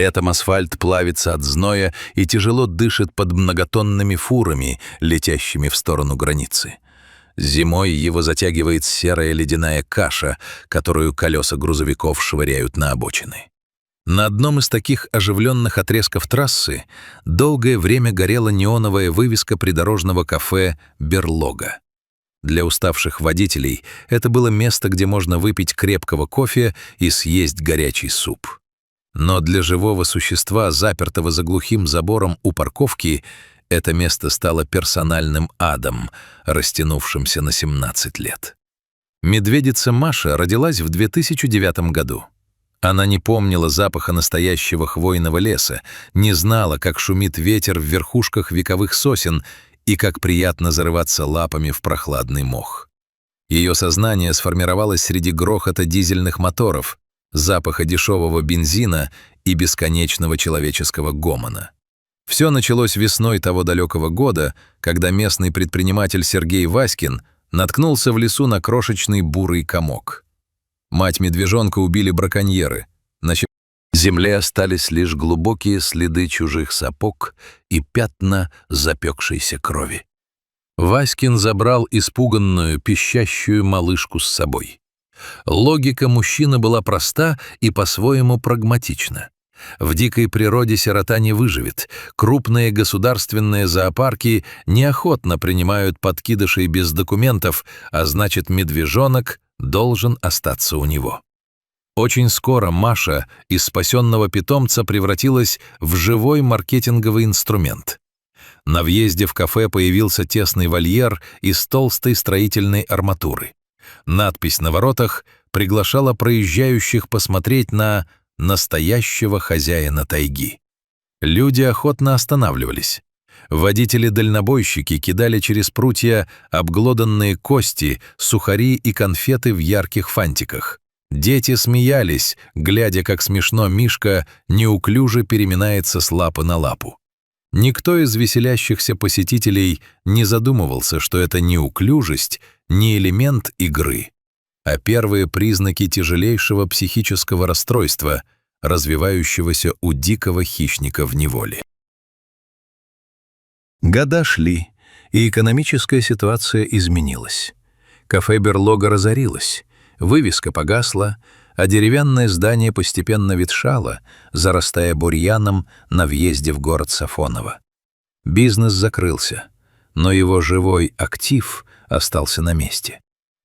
Летом асфальт плавится от зноя и тяжело дышит под многотонными фурами, летящими в сторону границы. Зимой его затягивает серая ледяная каша, которую колеса грузовиков швыряют на обочины. На одном из таких оживленных отрезков трассы долгое время горела неоновая вывеска придорожного кафе «Берлога». Для уставших водителей это было место, где можно выпить крепкого кофе и съесть горячий суп. Но для живого существа, запертого за глухим забором у парковки, это место стало персональным адом, растянувшимся на 17 лет. Медведица Маша родилась в 2009 году. Она не помнила запаха настоящего хвойного леса, не знала, как шумит ветер в верхушках вековых сосен и как приятно зарываться лапами в прохладный мох. Ее сознание сформировалось среди грохота дизельных моторов, запаха дешевого бензина и бесконечного человеческого гомона. Все началось весной того далекого года, когда местный предприниматель Сергей Васькин наткнулся в лесу на крошечный бурый комок. Мать медвежонка убили браконьеры. На земле остались лишь глубокие следы чужих сапог и пятна запекшейся крови. Васькин забрал испуганную, пищащую малышку с собой. Логика мужчины была проста и по-своему прагматична. В дикой природе сирота не выживет. Крупные государственные зоопарки неохотно принимают подкидышей без документов, а значит, медвежонок должен остаться у него. Очень скоро Маша из спасенного питомца превратилась в живой маркетинговый инструмент. На въезде в кафе появился тесный вольер из толстой строительной арматуры. Надпись на воротах приглашала проезжающих посмотреть на настоящего хозяина тайги. Люди охотно останавливались. Водители-дальнобойщики кидали через прутья обглоданные кости, сухари и конфеты в ярких фантиках. Дети смеялись, глядя, как смешно Мишка неуклюже переминается с лапы на лапу. Никто из веселящихся посетителей не задумывался, что это неуклюжесть не элемент игры, а первые признаки тяжелейшего психического расстройства, развивающегося у дикого хищника в неволе. Года шли, и экономическая ситуация изменилась. Кафе «Берлога» разорилось, вывеска погасла, а деревянное здание постепенно ветшало, зарастая бурьяном на въезде в город Сафоново. Бизнес закрылся, но его живой актив остался на месте.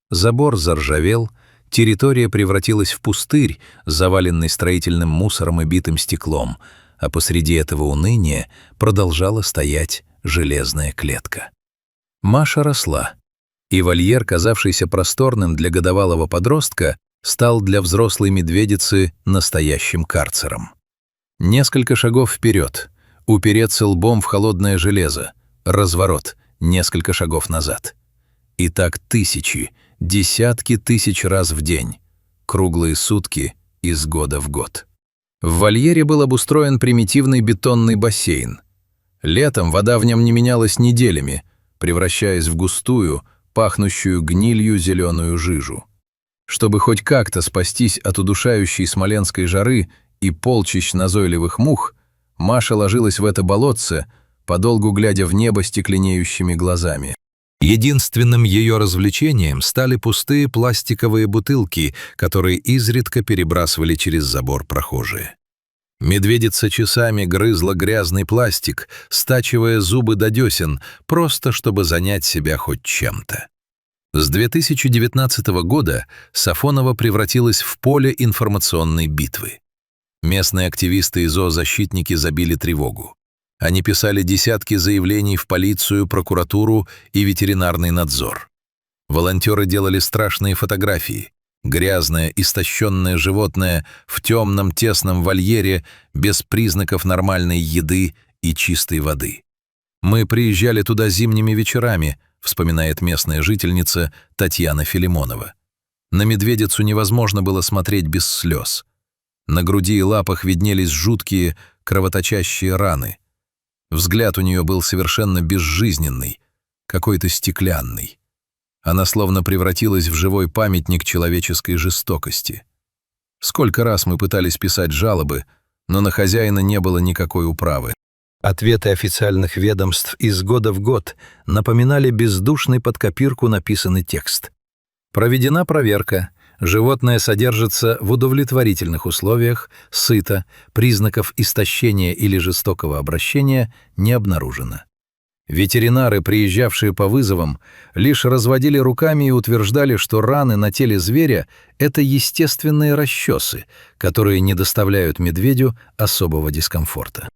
Забор заржавел, территория превратилась в пустырь, заваленный строительным мусором и битым стеклом, а посреди этого уныния продолжала стоять железная клетка. Маша росла, и вольер, казавшийся просторным для годовалого подростка, стал для взрослой медведицы настоящим карцером. Несколько шагов вперед, упереться лбом в холодное железо, разворот, несколько шагов назад. И так тысячи, десятки тысяч раз в день, круглые сутки из года в год. В вольере был обустроен примитивный бетонный бассейн. Летом вода в нем не менялась неделями, превращаясь в густую, пахнущую гнилью зеленую жижу. Чтобы хоть как-то спастись от удушающей смоленской жары и полчищ назойливых мух, Маша ложилась в это болотце, подолгу глядя в небо стекленеющими глазами. Единственным ее развлечением стали пустые пластиковые бутылки, которые изредка перебрасывали через забор прохожие. Медведица часами грызла грязный пластик, стачивая зубы до десен, просто чтобы занять себя хоть чем-то. С 2019 года Сафоново превратилось в поле информационной битвы. Местные активисты и зоозащитники забили тревогу. Они писали десятки заявлений в полицию, прокуратуру и ветеринарный надзор. Волонтеры делали страшные фотографии. Грязное, истощенное животное в темном тесном вольере без признаков нормальной еды и чистой воды. «Мы приезжали туда зимними вечерами», вспоминает местная жительница Татьяна Филимонова. На медведицу невозможно было смотреть без слез. На груди и лапах виднелись жуткие, кровоточащие раны. Взгляд у нее был совершенно безжизненный, какой-то стеклянный. Она словно превратилась в живой памятник человеческой жестокости. Сколько раз мы пытались писать жалобы, но на хозяина не было никакой управы. Ответы официальных ведомств из года в год напоминали бездушный под копирку написанный текст. Проведена проверка. Животное содержится в удовлетворительных условиях, сыто, признаков истощения или жестокого обращения не обнаружено. Ветеринары, приезжавшие по вызовам, лишь разводили руками и утверждали, что раны на теле зверя – это естественные расчесы, которые не доставляют медведю особого дискомфорта.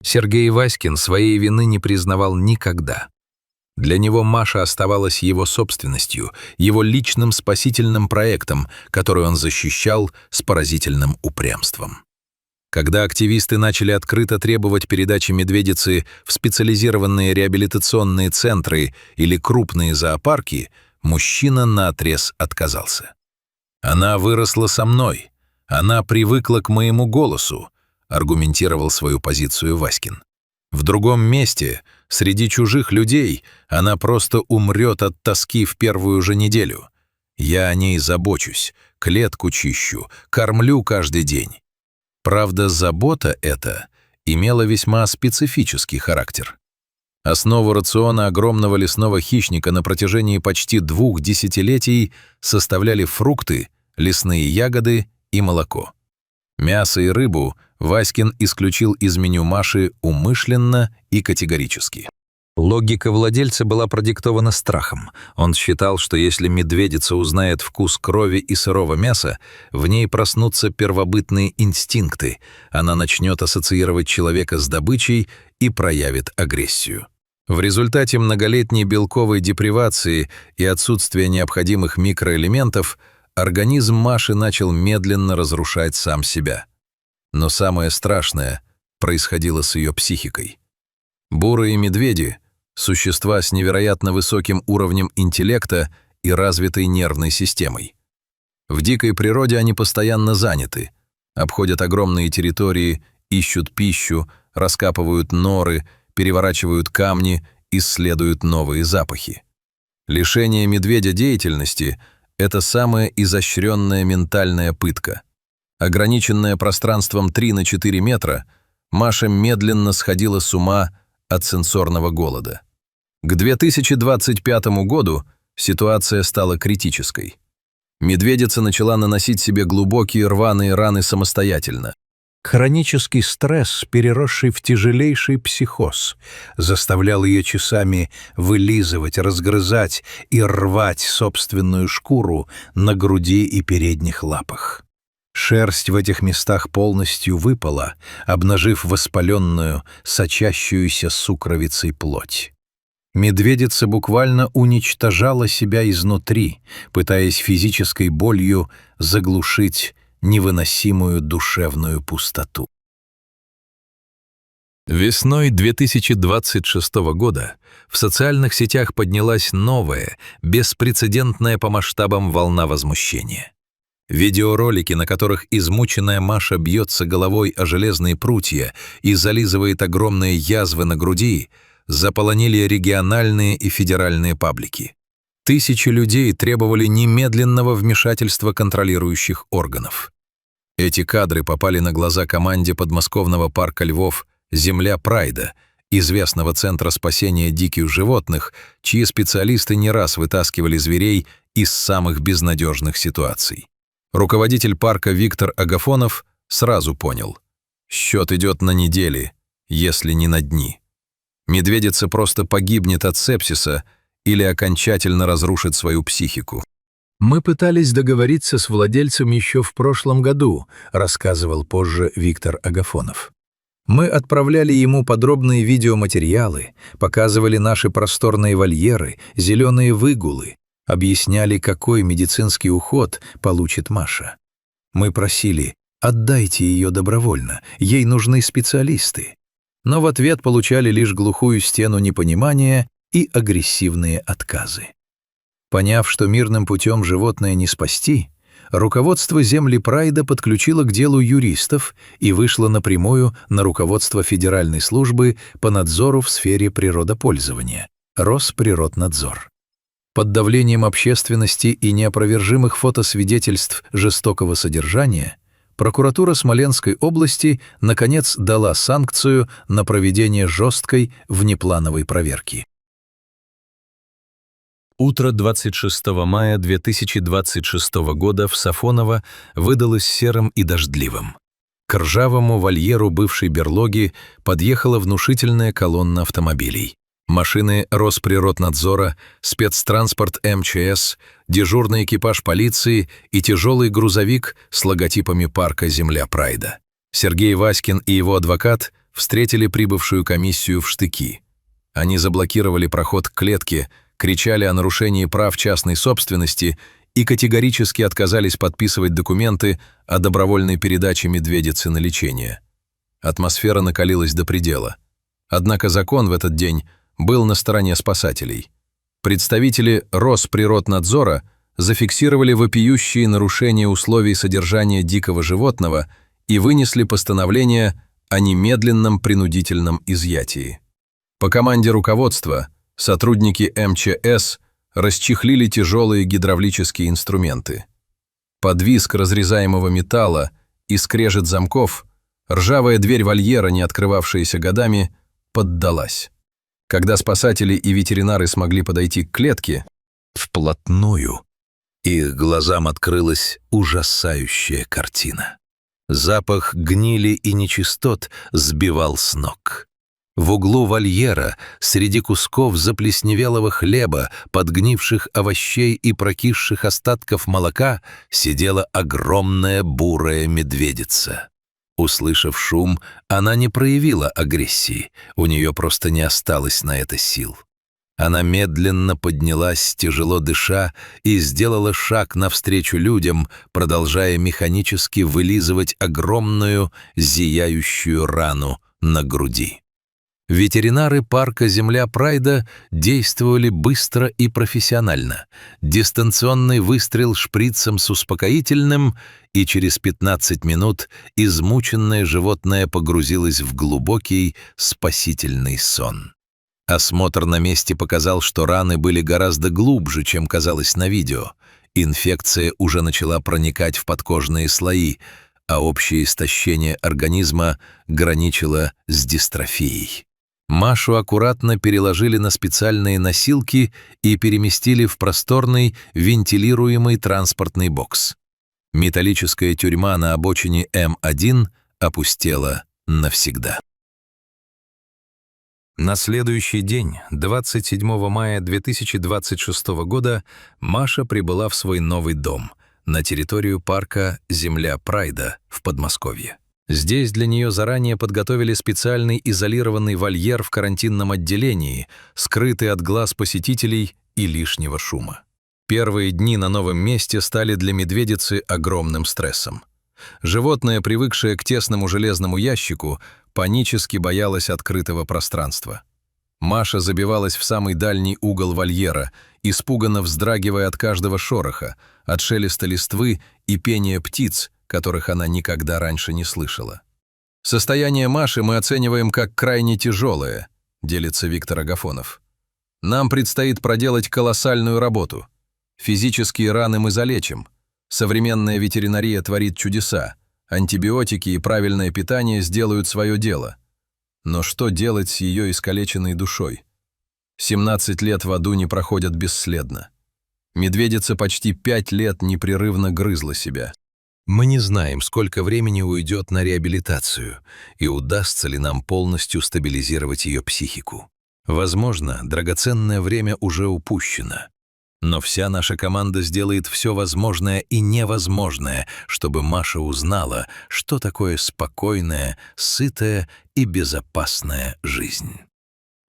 Сергей Васькин своей вины не признавал никогда. Для него Маша оставалась его собственностью, его личным спасительным проектом, который он защищал с поразительным упрямством. Когда активисты начали открыто требовать передачи медведицы в специализированные реабилитационные центры или крупные зоопарки, мужчина наотрез отказался. «Она выросла со мной, она привыкла к моему голосу», аргументировал свою позицию Васькин. «В другом месте, среди чужих людей, она просто умрет от тоски в первую же неделю. Я о ней забочусь, клетку чищу, кормлю каждый день». Правда, забота эта имела весьма специфический характер. Основу рациона огромного лесного хищника на протяжении почти 2 десятилетий составляли фрукты, лесные ягоды и молоко. Мясо и рыбу Васькин исключил из меню Маши умышленно и категорически. Логика владельца была продиктована страхом. Он считал, что если медведица узнает вкус крови и сырого мяса, в ней проснутся первобытные инстинкты, она начнет ассоциировать человека с добычей и проявит агрессию. В результате многолетней белковой депривации и отсутствия необходимых микроэлементов организм Маши начал медленно разрушать сам себя. Но самое страшное происходило с ее психикой. Бурые медведи – существа с невероятно высоким уровнем интеллекта и развитой нервной системой. В дикой природе они постоянно заняты, обходят огромные территории, ищут пищу, раскапывают норы, переворачивают камни, исследуют новые запахи. Лишение медведя деятельности – это самая изощренная ментальная пытка. Ограниченная пространством 3 на 4 метра, Маша медленно сходила с ума от сенсорного голода. К 2025 году ситуация стала критической. Медведица начала наносить себе глубокие рваные раны самостоятельно. Хронический стресс, переросший в тяжелейший психоз, заставлял ее часами вылизывать, разгрызать и рвать собственную шкуру на груди и передних лапах. Шерсть в этих местах полностью выпала, обнажив воспаленную, сочащуюся сукровицей плоть. Медведица буквально уничтожала себя изнутри, пытаясь физической болью заглушить невыносимую душевную пустоту. Весной 2026 года в социальных сетях поднялась новая, беспрецедентная по масштабам волна возмущения. Видеоролики, на которых измученная Маша бьется головой о железные прутья и зализывает огромные язвы на груди, заполонили региональные и федеральные паблики. Тысячи людей требовали немедленного вмешательства контролирующих органов. Эти кадры попали на глаза команде подмосковного парка львов «Земля Прайда», известного центра спасения диких животных, чьи специалисты не раз вытаскивали зверей из самых безнадежных ситуаций. Руководитель парка Виктор Агафонов сразу понял – счет идет на недели, если не на дни. Медведица просто погибнет от сепсиса или окончательно разрушит свою психику. «Мы пытались договориться с владельцем еще в прошлом году», рассказывал позже Виктор Агафонов. «Мы отправляли ему подробные видеоматериалы, показывали наши просторные вольеры, зеленые выгулы, объясняли, какой медицинский уход получит Маша. Мы просили, отдайте ее добровольно, ей нужны специалисты. Но в ответ получали лишь глухую стену непонимания и агрессивные отказы. Поняв, что мирным путем животное не спасти, руководство Земли Прайда подключило к делу юристов и вышло напрямую на руководство Федеральной службы по надзору в сфере природопользования – Росприроднадзор. Под давлением общественности и неопровержимых фотосвидетельств жестокого содержания Прокуратура Смоленской области наконец дала санкцию на проведение жесткой внеплановой проверки. Утро 26 мая 2026 года в Сафоново выдалось серым и дождливым. К ржавому вольеру бывшей берлоги подъехала внушительная колонна автомобилей. Машины Росприроднадзора, спецтранспорт МЧС, дежурный экипаж полиции и тяжелый грузовик с логотипами парка «Земля Прайда». Сергей Васькин и его адвокат встретили прибывшую комиссию в штыки. Они заблокировали проход к клетке, кричали о нарушении прав частной собственности и категорически отказались подписывать документы о добровольной передаче медведицы на лечение. Атмосфера накалилась до предела. Однако закон в этот день был на стороне спасателей. Представители Росприроднадзора зафиксировали вопиющие нарушения условий содержания дикого животного и вынесли постановление о немедленном принудительном изъятии. По команде руководства сотрудники МЧС расчехлили тяжелые гидравлические инструменты. Под визг разрезаемого металла и скрежет замков ржавая дверь вольера, не открывавшаяся годами, поддалась. Когда спасатели и ветеринары смогли подойти к клетке вплотную, их глазам открылась ужасающая картина. Запах гнили и нечистот сбивал с ног. В углу вольера, среди кусков заплесневелого хлеба, подгнивших овощей и прокисших остатков молока, сидела огромная бурая медведица. Услышав шум, она не проявила агрессии, у нее просто не осталось на это сил. Она медленно поднялась, тяжело дыша, и сделала шаг навстречу людям, продолжая механически вылизывать огромную, зияющую рану на груди. Ветеринары парка «Земля Прайда» действовали быстро и профессионально. Дистанционный выстрел шприцем с успокоительным, и через 15 минут измученное животное погрузилось в глубокий спасительный сон. Осмотр на месте показал, что раны были гораздо глубже, чем казалось на видео. Инфекция уже начала проникать в подкожные слои, а общее истощение организма граничило с дистрофией. Машу аккуратно переложили на специальные носилки и переместили в просторный вентилируемый транспортный бокс. Металлическая тюрьма на обочине М1 опустела навсегда. На следующий день, 27 мая 2026 года, Маша прибыла в свой новый дом на территорию парка «Земля Прайда» в Подмосковье. Здесь для нее заранее подготовили специальный изолированный вольер в карантинном отделении, скрытый от глаз посетителей и лишнего шума. Первые дни на новом месте стали для медведицы огромным стрессом. Животное, привыкшее к тесному железному ящику, панически боялось открытого пространства. Маша забивалась в самый дальний угол вольера, испуганно вздрагивая от каждого шороха, от шелеста листвы и пения птиц, которых она никогда раньше не слышала. «Состояние Маши мы оцениваем как крайне тяжелое», — делится Виктор Агафонов. «Нам предстоит проделать колоссальную работу. Физические раны мы залечим. Современная ветеринария творит чудеса. Антибиотики и правильное питание сделают свое дело. Но что делать с ее искалеченной душой? 17 лет в аду не проходят бесследно. Медведица почти 5 лет непрерывно грызла себя. Мы не знаем, сколько времени уйдет на реабилитацию и удастся ли нам полностью стабилизировать ее психику. Возможно, драгоценное время уже упущено. Но вся наша команда сделает все возможное и невозможное, чтобы Маша узнала, что такое спокойная, сытая и безопасная жизнь».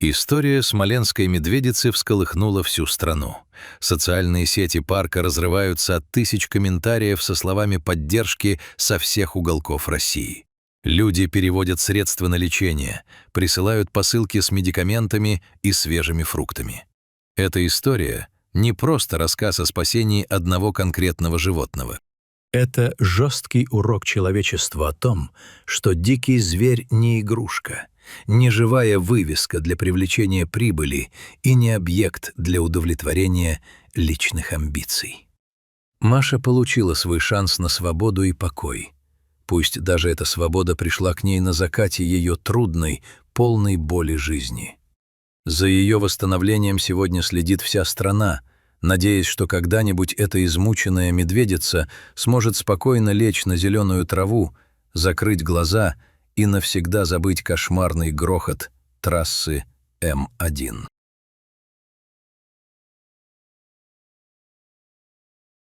История смоленской медведицы всколыхнула всю страну. Социальные сети парка разрываются от тысяч комментариев со словами поддержки со всех уголков России. Люди переводят средства на лечение, присылают посылки с медикаментами и свежими фруктами. Эта история не просто рассказ о спасении одного конкретного животного. Это жесткий урок человечеству о том, что дикий зверь не игрушка, не живая вывеска для привлечения прибыли и не объект для удовлетворения личных амбиций. Маша получила свой шанс на свободу и покой. Пусть даже эта свобода пришла к ней на закате ее трудной, полной боли жизни. За ее восстановлением сегодня следит вся страна, надеясь, что когда-нибудь эта измученная медведица сможет спокойно лечь на зеленую траву, закрыть глаза и навсегда забыть кошмарный грохот трассы М1.